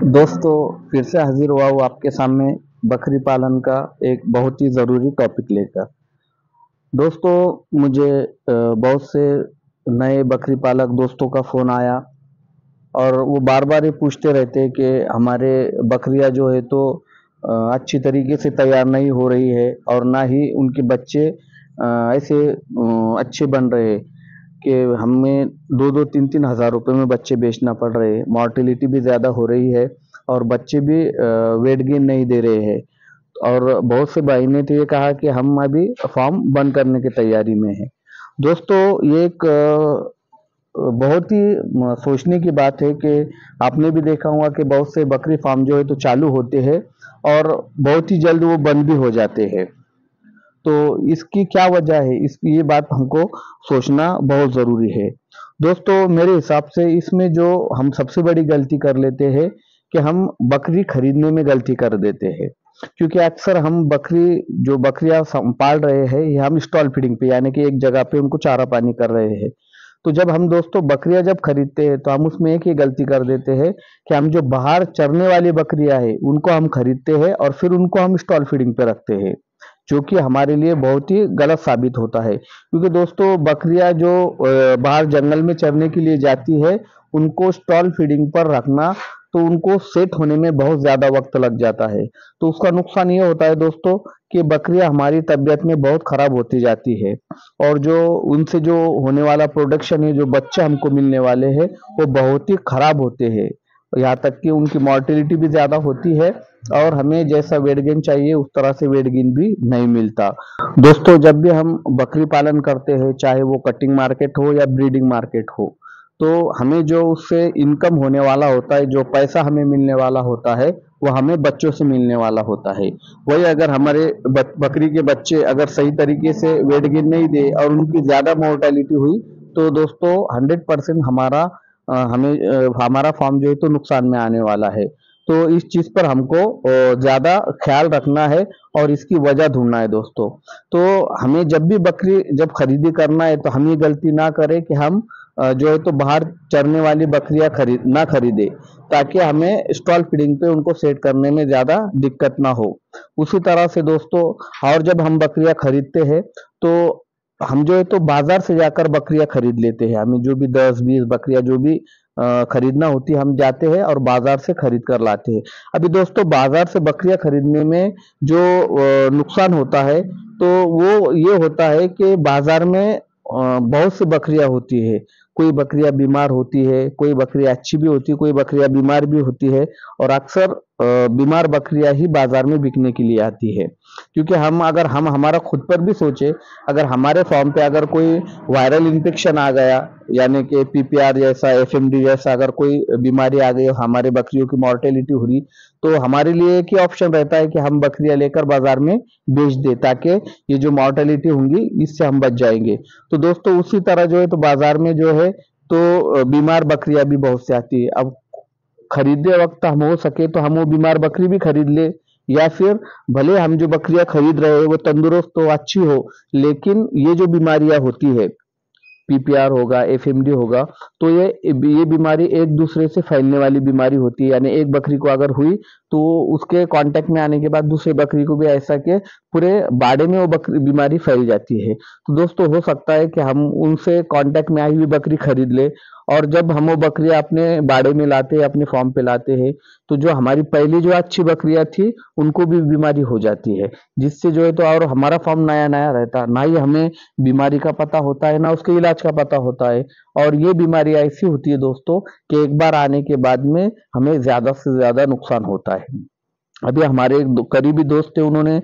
दोस्तों, फिर से हाजिर हुआ हूँ आपके सामने बकरी पालन का एक बहुत ही ज़रूरी टॉपिक लेकर। दोस्तों, मुझे बहुत से नए बकरी पालक दोस्तों का फ़ोन आया और वो बार बार ये पूछते रहते हैं कि हमारे बकरियां जो है तो अच्छी तरीके से तैयार नहीं हो रही है और ना ही उनके बच्चे ऐसे अच्छे बन रहे हैं कि हमें 2-2 3-3 हज़ार रुपए में बच्चे बेचना पड़ रहे हैं। मॉर्टेलिटी भी ज़्यादा हो रही है और बच्चे भी वेट गेन नहीं दे रहे हैं। और बहुत से भाई ने तो ये कहा कि हम अभी फार्म बंद करने की तैयारी में है। दोस्तों, ये एक बहुत ही सोचने की बात है कि आपने भी देखा होगा कि बहुत से बकरी फार्म जो है तो चालू होते हैं और बहुत ही जल्द वो बंद भी हो जाते हैं। तो इसकी क्या वजह है, इस ये बात हमको सोचना बहुत ज़रूरी है। दोस्तों, मेरे हिसाब से इसमें जो हम सबसे बड़ी गलती कर लेते हैं कि हम बकरी खरीदने में गलती कर देते हैं। क्योंकि अक्सर हम जो बकरियां पाल रहे हैं, ये हम स्टॉल फीडिंग पे यानी कि एक जगह पे उनको चारा पानी कर रहे हैं। तो जब हम दोस्तों बकरियां जब खरीदते हैं तो हम उसमें एक ही गलती कर देते हैं कि हम जो बाहर चरने वाली बकरियां हैं उनको हम खरीदते हैं और फिर उनको हम स्टॉल फीडिंग पे रखते हैं, जो कि हमारे लिए बहुत ही गलत साबित होता है। क्योंकि दोस्तों बकरियां जो बाहर जंगल में चरने के लिए जाती है, उनको स्टॉल फीडिंग पर रखना तो उनको सेट होने में बहुत ज्यादा वक्त लग जाता है। तो उसका नुकसान ये होता है दोस्तों कि बकरियां हमारी तबीयत में बहुत खराब होती जाती है और जो उनसे जो होने वाला प्रोडक्शन है, जो बच्चे हमको मिलने वाले हैं, वो बहुत ही खराब होते हैं। यहाँ तक कि उनकी मॉर्टेलिटी भी ज्यादा होती है और हमें जैसा वेट गेन चाहिए उस तरह से वेट गेन भी नहीं मिलता। दोस्तों, जब भी हम बकरी पालन करते हैं, चाहे वो कटिंग मार्केट हो या ब्रीडिंग मार्केट हो, तो हमें जो उससे इनकम होने वाला होता है, जो पैसा हमें मिलने वाला होता है, वो हमें बच्चों से मिलने वाला होता है। वही अगर हमारे बकरी के बच्चे अगर सही तरीके से वेट गेन नहीं दे और उनकी ज्यादा मोर्टेलिटी हुई, तो दोस्तों 100% हमारा फार्म जो है तो नुकसान में आने वाला है। तो इस चीज पर हमको ज्यादा ख्याल रखना है और इसकी वजह ढूंढना है दोस्तों। तो हमें जब भी बकरी जब खरीदी करना है तो हम ये गलती ना करें कि हम जो है तो बाहर चरने वाली बकरियां खरीदे, ताकि हमें स्टॉल फीडिंग पे उनको सेट करने में ज्यादा दिक्कत ना हो। उसी तरह से दोस्तों, और जब हम बकरियां खरीदते हैं तो हम जो है तो बाजार से जाकर बकरियां खरीद लेते हैं। हमें जो भी 10-20 बकरियां जो भी खरीदना होती है, हम जाते हैं और बाजार से खरीद कर लाते हैं। अभी दोस्तों, बाजार से बकरियां खरीदने में जो नुकसान होता है, तो वो ये होता है कि बाजार में बहुत सी बकरियां होती है। कोई बकरियां बीमार होती है, कोई बकरियां अच्छी भी होती है, कोई बकरियां बीमार भी होती है और अक्सर बीमार बकरियां ही बाजार में बिकने के लिए आती है। क्योंकि अगर हम हमारा खुद पर भी सोचे, अगर हमारे फार्म पे अगर कोई वायरल इन्फेक्शन आ गया, यानी कि पीपीआर जैसा, एफएमडी जैसा अगर कोई बीमारी आ गई और हमारे बकरियों की मॉर्टेलिटी हो रही, तो हमारे लिए एक ही ऑप्शन रहता है कि हम बकरियां लेकर बाजार में बेच दे, ताकि ये जो मॉर्टेलिटी होंगी इससे हम बच जाएंगे। तो दोस्तों, उसी तरह जो है तो बाजार में जो है तो बीमार बकरियां भी बहुत सी आती है। अब खरीदते वक्त हम हो सके तो हम वो बीमार बकरी भी खरीद ले, या फिर भले हम जो बकरियां खरीद रहे हैं वो तंदुरुस्त हो, अच्छी हो, लेकिन ये जो बीमारियां होती है, पीपीआर होगा, एफएमडी होगा, तो ये बीमारी एक दूसरे से फैलने वाली बीमारी होती है। यानी एक बकरी को अगर हुई तो उसके कांटेक्ट में आने के बाद दूसरे बकरी को भी ऐसा कि पूरे बाड़े में वो बकरी बीमारी फैल जाती है। तो दोस्तों, हो सकता है कि हम उनसे कांटेक्ट में आई हुई बकरी खरीद ले और जब हम वो बकरियां अपने बाड़े में लाते हैं, अपने फार्म पे लाते हैं, तो जो हमारी पहली जो अच्छी बकरियां थी उनको भी बीमारी हो जाती है, जिससे जो है तो और हमारा फार्म नया नया रहता, ना ही हमें बीमारी का पता होता है, ना उसके इलाज का पता होता है। और ये बीमारी ऐसी होती है दोस्तों कि एक बार आने के बाद में हमें ज्यादा से ज्यादा नुकसान होता है। अभी हमारे एक करीबी दोस्त थे, उन्होंने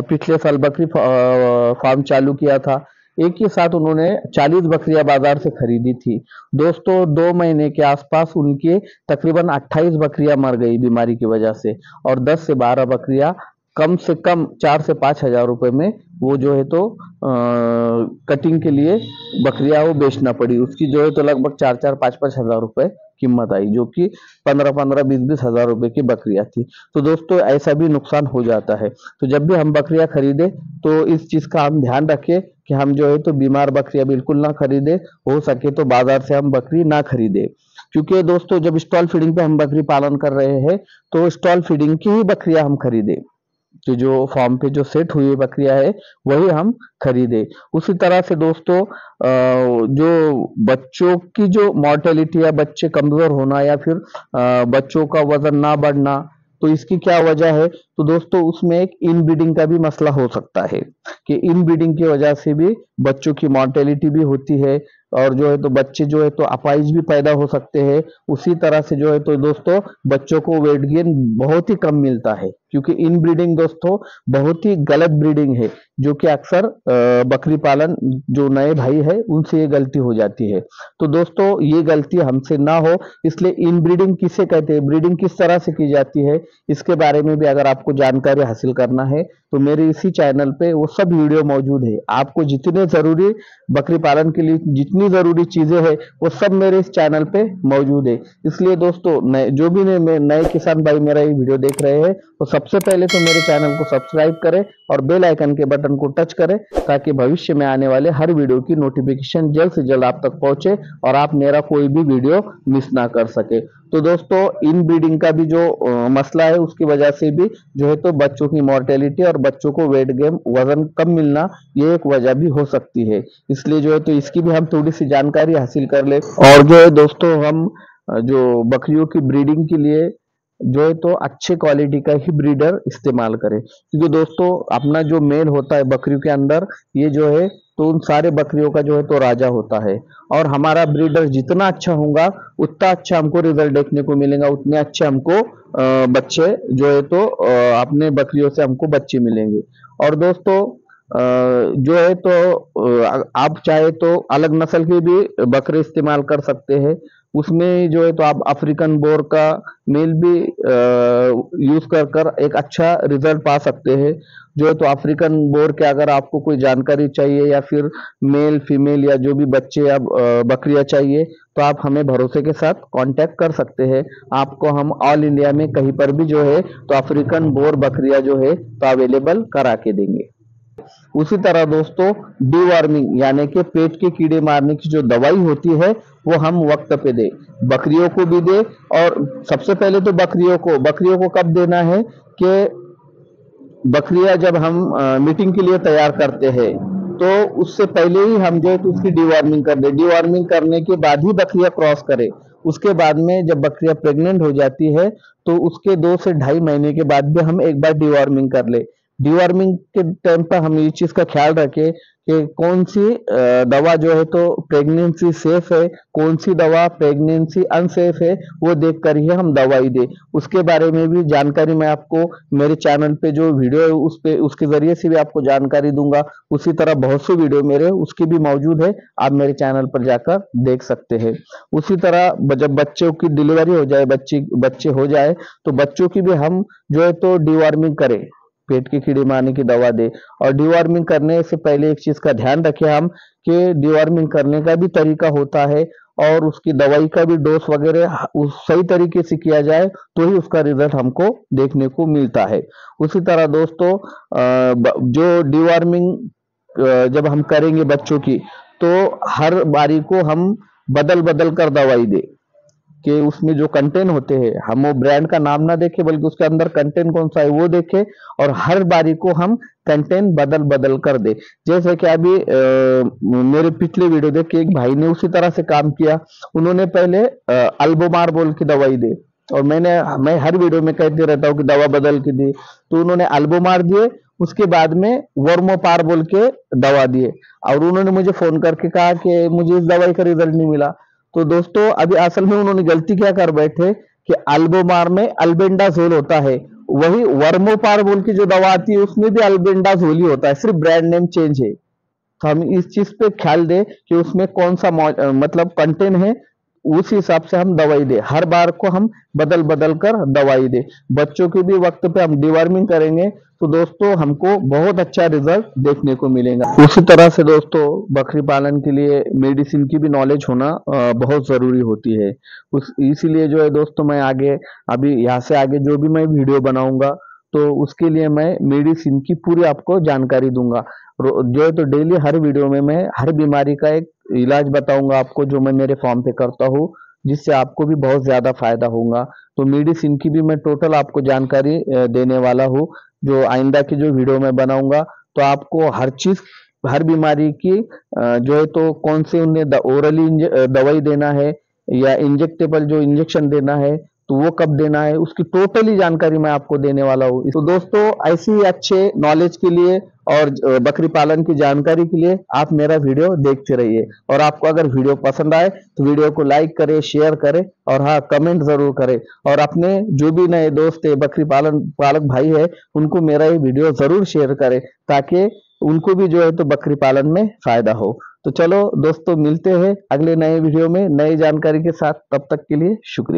पिछले साल बकरी फार्म चालू किया था। एक ही साथ उन्होंने 40 बकरियां बाजार से खरीदी थी। दोस्तों, 2 महीने के आसपास उनके तकरीबन 28 बकरियां मर गई बीमारी की वजह से और 10 से 12 बकरियां कम से कम 4 से 5 हजार रुपए में वो जो है तो कटिंग के लिए बकरियां वो बेचना पड़ी। उसकी जो है तो लगभग 4-4, 5-5 हजार रुपए कीमत आई, जो कि 15-15, 20-20 हजार रुपए की बकरियां थी। तो दोस्तों, ऐसा भी नुकसान हो जाता है। तो जब भी हम बकरियां खरीदे तो इस चीज का हम ध्यान रखें कि हम जो है तो बीमार बकरियां बिल्कुल ना खरीदे, हो सके तो बाजार से हम बकरी ना खरीदे। क्योंकि दोस्तों जब स्टॉल फीडिंग पे हम बकरी पालन कर रहे हैं तो स्टॉल फीडिंग की ही बकरियां हम खरीदे, कि जो फार्म पे जो सेट हुई बकरियां है वही हम खरीदे। उसी तरह से दोस्तों जो बच्चों की जो मॉर्टेलिटी या बच्चे कमजोर होना या फिर बच्चों का वजन ना बढ़ना, तो इसकी क्या वजह है, तो दोस्तों उसमें एक इनब्रीडिंग का भी मसला हो सकता है कि इनब्रीडिंग की वजह से भी बच्चों की मॉर्टेलिटी भी होती है, और जो है तो बच्चे जो है तो अपाइज भी पैदा हो सकते हैं। उसी तरह से जो है तो दोस्तों बच्चों को वेट गेन बहुत ही कम मिलता है, क्योंकि इन ब्रीडिंग दोस्तों बहुत ही गलत ब्रीडिंग है, जो कि अक्सर बकरी पालन जो नए भाई है उनसे ये गलती हो जाती है। तो दोस्तों ये गलती हमसे ना हो, इसलिए इन ब्रीडिंग किसे कहते हैं, ब्रीडिंग किस तरह से की जाती है, इसके बारे में भी अगर आपको जानकारी हासिल करना है तो मेरे इसी चैनल पे वो सब वीडियो मौजूद है। आपको जितने जरूरी बकरी पालन के लिए जितनी जरूरी चीजें हैं वो सब मेरे इस चैनल पे मौजूद है। इसलिए दोस्तों जो भी नए किसान भाई मेरा ये वीडियो देख रहे हैं तो सबसे पहले तो मेरे चैनल को सब्सक्राइब करें और बेल आइकन के बटन को टच करें, ताकि भविष्य में आने वाले हर वीडियो की नोटिफिकेशन जल्द से जल्द आप तक पहुंचे और आप मेरा कोई भी वीडियो मिस ना कर सके। तो दोस्तों इन ब्रीडिंग का भी जो मसला है उसकी वजह से भी जो है तो बच्चों की मॉर्टेलिटी और बच्चों को वेट गेन वजन कम मिलना ये एक वजह भी हो सकती है। इसलिए जो है तो इसकी भी हम थोड़ी सी जानकारी हासिल कर ले, और जो है दोस्तों हम जो बकरियों की ब्रीडिंग के लिए जो है तो अच्छे क्वालिटी का ही ब्रीडर इस्तेमाल करें, क्योंकि दोस्तों अपना जो मेल होता है बकरियों के अंदर ये जो है तो उन सारे बकरियों का जो है तो राजा होता है, और हमारा ब्रीडर जितना अच्छा होगा उतना अच्छा हमको रिजल्ट देखने को मिलेगा, उतने अच्छे हमको बच्चे जो है तो अपने बकरियों से हमको बच्चे मिलेंगे। और दोस्तों जो है तो आप चाहे तो अलग नस्ल के भी बकरे इस्तेमाल कर सकते हैं, उसमें जो है तो आप अफ्रीकन बोर का मेल भी यूज कर कर एक अच्छा रिजल्ट पा सकते हैं। जो है तो अफ्रीकन बोर के अगर आपको कोई जानकारी चाहिए या फिर मेल फीमेल या जो भी बच्चे या बकरियां चाहिए तो आप हमें भरोसे के साथ कांटेक्ट कर सकते हैं। आपको हम ऑल इंडिया में कहीं पर भी जो है तो अफ्रीकन बोर बकरियां जो है तो अवेलेबल करा के देंगे। उसी तरह दोस्तों डीवर्मिंग यानी कि पेट के कीड़े मारने की जो दवाई होती है वो हम वक्त पे दे, बकरियों को भी दे। और सबसे पहले तो बकरियों को कब देना है कि बकरियां जब हम मीटिंग के लिए तैयार करते हैं तो उससे पहले ही हम जो है तो उसकी डीवर्मिंग कर दे, डीवर्मिंग करने के बाद ही बकरियां क्रॉस करे। उसके बाद में जब बकरियां प्रेग्नेंट हो जाती है तो उसके 2 से ढाई महीने के बाद भी हम एक बार डीवर्मिंग कर ले। डीवर्मिंग के टाइम पर हम ये चीज का ख्याल रखें कि कौन सी दवा जो है तो प्रेगनेंसी सेफ है, कौन सी दवा प्रेगनेंसी अनसेफ है, वो देख कर ही हम दवाई दे। उसके बारे में भी जानकारी मैं आपको मेरे चैनल पे जो वीडियो है उस पे उसके जरिए से भी आपको जानकारी दूंगा। उसी तरह बहुत से वीडियो मेरे उसके भी मौजूद है, आप मेरे चैनल पर जाकर देख सकते हैं। उसी तरह जब बच्चों की डिलीवरी हो जाए, बच्चे हो जाए तो बच्चों की भी हम जो है तो डीवर्मिंग करें, पेट के कीड़े मारने की दवा दे। और डीवर्मिंग करने से पहले एक चीज का ध्यान रखें हम कि डीवर्मिंग करने का भी तरीका होता है और उसकी दवाई का भी डोज वगैरह उस सही तरीके से किया जाए तो ही उसका रिजल्ट हमको देखने को मिलता है। उसी तरह दोस्तों जो डीवर्मिंग जब हम करेंगे बच्चों की तो हर बारी को हम बदल बदल कर दवाई दे, कि उसमें जो कंटेंट होते हैं हम वो ब्रांड का नाम ना देखें बल्कि उसके अंदर कंटेंट कौन सा है वो देखें, और हर बारी को हम कंटेंट बदल बदल कर दे। जैसे कि अभी मेरे पिछले वीडियो देख के एक भाई ने उसी तरह से काम किया, उन्होंने पहले अल्बोमार बोल की दवाई दी, और मैं हर वीडियो में कहते रहता हूँ कि दवा बदल के दी, तो उन्होंने अल्बोमार दिए, उसके बाद में वर्मोपार बोल के दवा दिए, और उन्होंने मुझे फोन करके कहा कि मुझे इस दवाई का रिजल्ट नहीं मिला। तो दोस्तों अभी असल में उन्होंने गलती क्या कर बैठे कि अल्बोमार में अल्बेंडाजोल होता है, वही वर्मोपार बोल की जो दवा आती है उसमें भी अल्बेंडाजोल ही होता है, सिर्फ ब्रांड नेम चेंज है। तो हम इस चीज पे ख्याल दें कि उसमें कौन सा मतलब कंटेंट है, उस हिसाब से हम दवाई दे, हर बार को हम बदल बदल कर दवाई दे। बच्चों की भी वक्त पे हम डिवर्मिंग करेंगे तो दोस्तों हमको बहुत अच्छा रिजल्ट देखने को मिलेगा। उसी तरह से दोस्तों बकरी पालन के लिए मेडिसिन की भी नॉलेज होना बहुत जरूरी होती है। इसीलिए जो है दोस्तों मैं आगे अभी यहाँ से आगे जो भी मैं वीडियो बनाऊंगा तो उसके लिए मैं मेडिसिन की पूरी आपको जानकारी दूंगा। जो है तो डेली हर वीडियो में मैं हर बीमारी का एक इलाज बताऊंगा आपको, जो मैं मेरे फॉर्म पे करता हूँ, जिससे आपको भी बहुत ज़्यादा फायदा होगा। तो मेडिसिन की भी मैं टोटल आपको जानकारी देने वाला हूँ, जो आइंदा की जो वीडियो मैं बनाऊंगा। तो आपको हर चीज़, हर बीमारी की जो है तो कौन से उन्हें ओरली दवाई देना है या इंजेक्टेबल जो इंजेक्शन देना है तो वो कब देना है, उसकी टोटली जानकारी मैं आपको देने वाला हूँ। तो दोस्तों ऐसे ही अच्छे नॉलेज के लिए और बकरी पालन की जानकारी के लिए आप मेरा वीडियो देखते रहिए। और आपको अगर वीडियो पसंद आए तो वीडियो को लाइक करें, शेयर करें और हाँ कमेंट जरूर करें। और अपने जो भी नए दोस्त है, बकरी पालन पालक भाई है, उनको मेरा ये वीडियो जरूर शेयर करें ताकि उनको भी जो है तो बकरी पालन में फायदा हो। तो चलो दोस्तों, मिलते हैं अगले नए वीडियो में नई जानकारी के साथ। तब तक के लिए शुक्रिया।